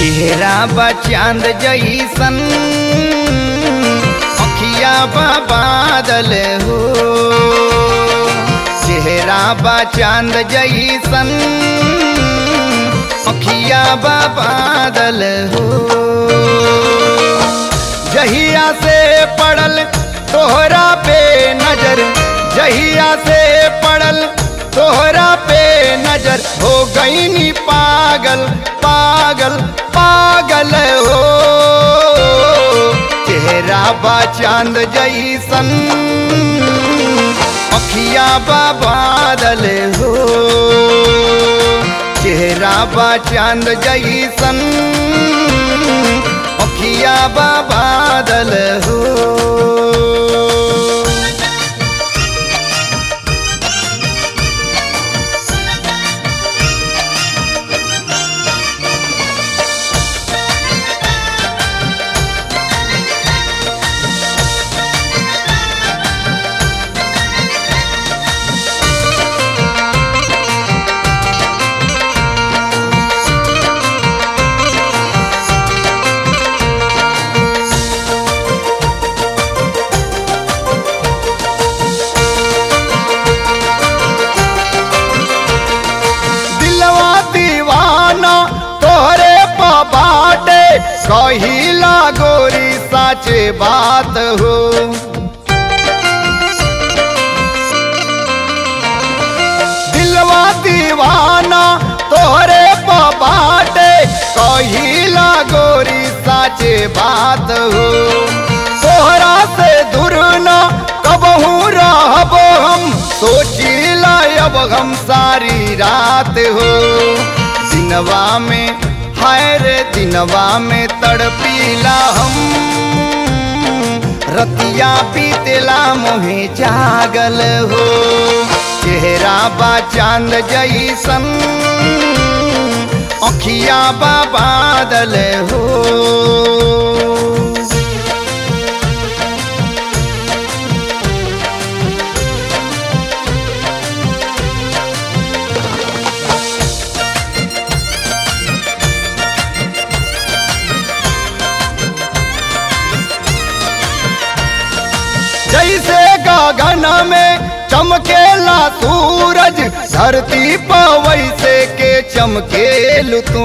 चेहरा बा चांद जैसन अखिया बा बादल हो। चेहरा बा चांद जैसन अखिया बा बादल हो। जहिया से पड़ल तोहरा पे नजर, जहिया से पड़ल तोहरा पे नजर, हो गई नी पागल पागल पागल हो। चेहरा बा चांद जैसन अखिया बा बादल हो। चेहरा बा चांद जैसन अखिया बा बादल हो। कहिला गोरी साचे बात हो। दिलवा दीवाना तोहरे बाटे, कहिला गोरी साचे बात हो। तोहरा से दूर न कबहू रहबो हम, सोचिला अब हम सारी रात हो। दिनवा में हाय रे दिनवा में तड़पीला हम, रतिया बीतेला मोहे जागल हो। चेहरा बा चांद जैसन अखिया बा बादल हो। जैसे गगन में चमकेला सूरज, धरती पर वैसे के चमकेलु तू।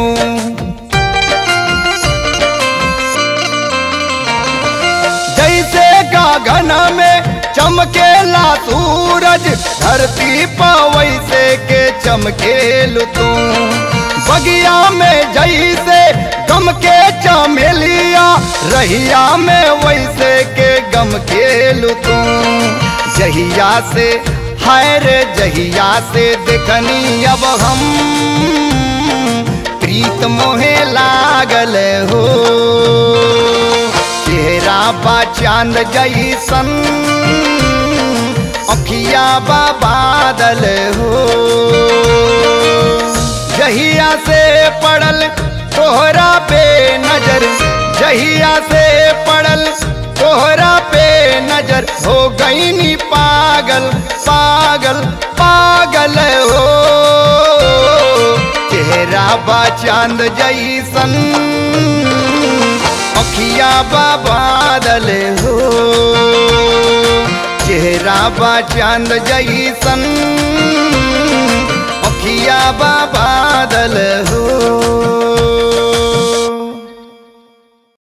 जैसे गगन में चमकेला सूरज, धरती पर वैसे के चमकेलु तू। बगिया में जैसे गम के चमेलिया, रहिया में वैसे के गम खेलू तू। जहिया से हाय रे जहिया से देखनी अब हम, प्रीत मोहे लागल हो। चेहरा बा चांद जैसन अखिया बा बादल हो। जहिया से पड़ल तोहरा पे नजर, जहिया से पड़ल तोहरा पे नजर, हो गई नी पागल पागल पागल हो। चेहरा बा चांद जैसन अखिया बा बादल हो। चेहरा बा चांद जैसन अखिया बा बादल